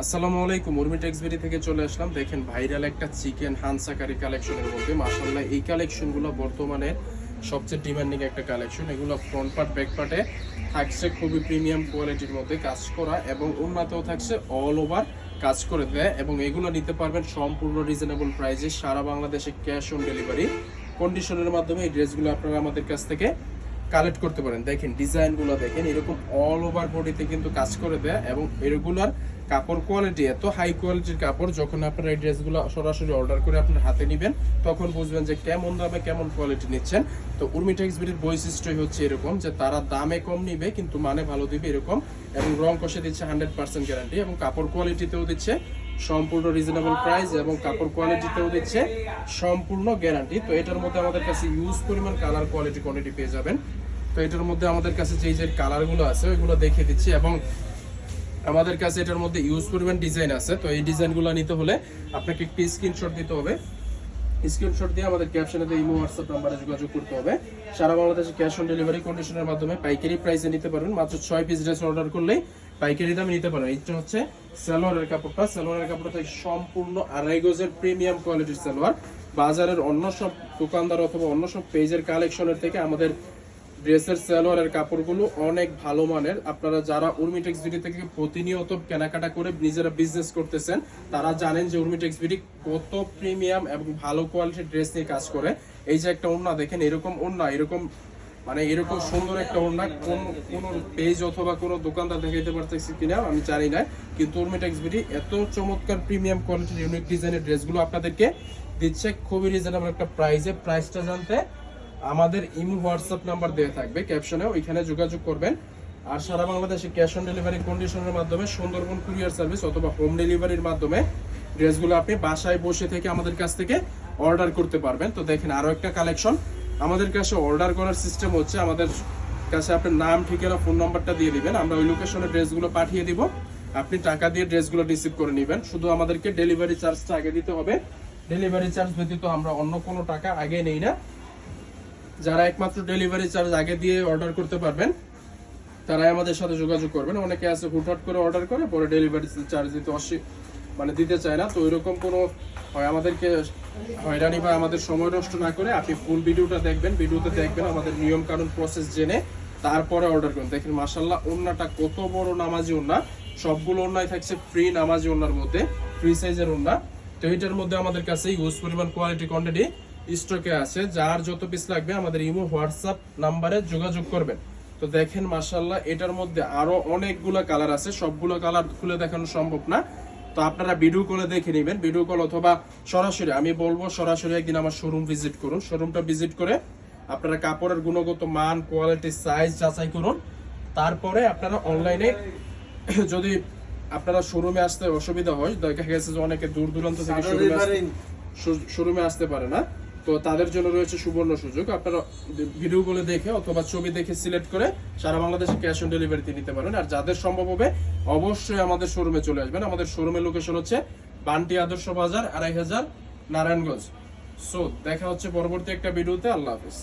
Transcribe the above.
আসসালামু আলাইকুম, উর্মি টেক্সবেরি থেকে চলে আসলাম। দেখেন ভাইরাল একটা চিকেন হান্সা কারি কালেকশনের মধ্যে মাশাআল্লাহ এই কালেকশনগুলো বর্তমানে সবচেয়ে ডিমান্ডিং একটা কালেকশন। এগুলো ফ্রন্ট পার্ট ব্যাক পার্টে থাকছে খুবই প্রিমিয়াম কোয়ালিটির মধ্যে কাজ করা এবং উন্নতও থাকছে অল ওভার কাজ করে দেয় এবং এগুলো নিতে পারবেন সম্পূর্ণ রিজনেবল প্রাইসে সারা বাংলাদেশে ক্যাশ অন ডেলিভারি কন্ডিশনের মাধ্যমে। এই ড্রেসগুলো আপনারা আমাদের কাছ থেকে কালেক্ট করতে পারেন। দেখেন ডিজাইনগুলো দেখেন, এরকম অল ওভার বডিতে কিন্তু কাজ করে দেয় এবং এগুলার কাপড় কোয়ালিটি এত হাই কোয়ালিটির কাপড়, যখন আপনারা এই ড্রেসগুলো সরাসরি অর্ডার করে আপনার হাতে নেবেন তখন বুঝবেন যে কেমন দামে কেমন কোয়ালিটি নিচ্ছেন। তো উর্মি টেক্সবেরির বৈশিষ্ট্যই হচ্ছে এরকম যে তারা দামে কম নিবে কিন্তু মানে ভালো দিবে এরকম, এবং রং কষে দিচ্ছে 100% গ্যারান্টি এবং কাপড় কোয়ালিটিতেও দিচ্ছে সম্পূর্ণ রিজনেবল প্রাইস এবং কাপড় কোয়ালিটিতেও দিচ্ছে সম্পূর্ণ গ্যারান্টি। তো এটার মধ্যে আমাদের কাছে ইউজ পরিমাণ কালার কোয়ালিটি কোয়ান্টিটি পেয়ে যাবেন। তো এটার মধ্যে আমাদের কাছে যে কালারগুলো আছে ওইগুলো দেখিয়ে দিচ্ছি এবং আমাদের কাছে এটার মধ্যে ইউজ পরিমাণ ডিজাইন আছে। তো এই ডিজাইনগুলো নিতে হলে আপনাকে একটি স্ক্রিনশট দিতে হবে। স্ক্রিনশট দিয়ে আমাদের ক্যাপশনে ইমো হোয়াটসঅ্যাপ নাম্বারে যোগাযোগ করতে হবে। সারা বাংলাদেশে ক্যাশ অন ডেলিভারি কন্ডিশনের মাধ্যমে পাইকারি প্রাইসে নিতে পারবেন। মাত্র 6 পিস ড্রেস অর্ডার করলেই পাইকারি দামে নিতে পারবেন। এটা হচ্ছে সালোয়ারের কাপড়টা। সালোয়ারের কাপড়টা থেকে সম্পূর্ণ আড়াই গজের প্রিমিয়াম কোয়ালিটির সালোয়ার। বাজারের অন্য সব দোকানদার অথবা অন্য সব পেজের কালেকশনের থেকে আমাদের ড্রেসের সালোয়ারের কাপড়গুলো অনেক ভালো মানের। আপনারা যারা উর্মি টেক্সবেরি থেকে প্রতিনিয়ত কেনাকাটা করে নিজেরা বিজনেস করতেছেন তারা জানেন যে উর্মি টেক্সবেরি কত প্রিমিয়াম এবং ভালো কোয়ালিটির ড্রেস নিয়ে কাজ করে। এই যে একটা ওড়না দেখেন, এরকম ওড়না এরকম এরকম সুন্দর একটা ওড়না কোন পেজ অথবা কোনো দোকানদার দেখাইতে পারতেছি কিনা আমি জানি না, কিন্তু উর্মি টেক্সবেরি এত চমৎকার প্রিমিয়াম কোয়ালিটির ইউনিক ডিজাইনের ড্রেসগুলো আপনাদেরকে দিচ্ছে খুবই রিজনেবল একটা প্রাইসে। প্রাইসটা জানতে আমাদের ইমো হোয়াটসঅ্যাপ নাম্বার দেওয়া থাকবে ক্যাপশনে, ওইখানে যোগাযোগ করবেন। আর সারা বাংলাদেশে ক্যাশ অন ডেলিভারি কন্ডিশনের মাধ্যমে সুন্দরবন কুরিয়ার সার্ভিস অথবা হোম ডেলিভারির মাধ্যমে ড্রেসগুলো আপনি বাসায় বসে থেকে আমাদের কাছ থেকে অর্ডার করতে পারবেন। তো দেখেন আরও একটা কালেকশন। আমাদের কাছে অর্ডার করার সিস্টেম হচ্ছে আমাদের কাছে আপনার নাম, ঠিকানা, ফোন নাম্বারটা দিয়ে দিবেন, আমরা ওই লোকেশনে ড্রেসগুলো পাঠিয়ে দিব। আপনি টাকা দিয়ে ড্রেসগুলো রিসিভ করে নেবেন। শুধু আমাদেরকে ডেলিভারি চার্জটা আগে দিতে হবে। ডেলিভারি চার্জ ব্যতীত আমরা অন্য কোনো টাকা আগে নেই না। যারা একমাত্র ডেলিভারি চার্জ আগে দিয়ে অর্ডার করতে পারবেন তারাই আমাদের সাথে যোগাযোগ করবেন। অনেকে আছে হুটহাট করে অর্ডার করে পরে ডেলিভারি চার্জ দিতে দিতে চায় না। তো ওইরকম কোনো আমাদেরকে হয়রানি বা আমাদের সময় নষ্ট না করে আপনি ফুল ভিডিওটা দেখবেন। ভিডিওতে দেখবেন আমাদের নিয়ম কানুন প্রসেস জেনে তারপরে অর্ডার করুন। দেখেন মাশাআল্লাহ ওড়নাটা কত বড় নামাজি ওড়না, সবগুলো ওড়নাই থাকছে ফ্রি নামাজি ওড়নার মধ্যে, ফ্রি সাইজের ওড়না। তো এটার মধ্যে আমাদের কাছে ইউজ পরিমাণ কোয়ালিটি কোয়ান্টিটি স্টকে আছে। যার যত পিস লাগবে আমাদের ইমো হোয়াটসঅ্যাপ নাম্বারে যোগাযোগ করবেন। তো দেখেন মাশাআল্লাহ এটার মধ্যে আরো অনেকগুলো কালার আছে, সবগুলো কালার খুলে দেখানো সম্ভব না। তো আপনারা ভিডিও কলে দেখে নেবেন, ভিডিও কল অথবা সরাসরি আমি বলবো সরাসরি একদিন আমার শোরুম ভিজিট করুন। শোরুমটা ভিজিট করে আপনারা কাপড়ের গুণগত মান, কোয়ালিটি, সাইজ যাচাই করুন। তারপরে আপনারা অনলাইনে যদি আপনারা শোরুমে আসতে অসুবিধা হয়, দেখা গেছে যে অনেকে দূর দূরান্ত থেকে শোরুমে আসতে পারে না, তো তাদের জন্য রয়েছে সুবর্ণ সুযোগ। আপনারা ভিডিও গুলো দেখে অথবা ছবি দেখে সিলেক্ট করে সারা বাংলাদেশে ক্যাশ অন ডেলিভারিতে নিতে পারেন। আর যাদের সম্ভব হবে অবশ্যই আমাদের শোরুমে চলে আসবেন। আমাদের শোরুমের লোকেশন হচ্ছে বান্টি আদর্শ বাজার 2500 নারায়ণগঞ্জ। সো দেখা হচ্ছে পরবর্তী একটা ভিডিওতে। আল্লাহ হাফেজ।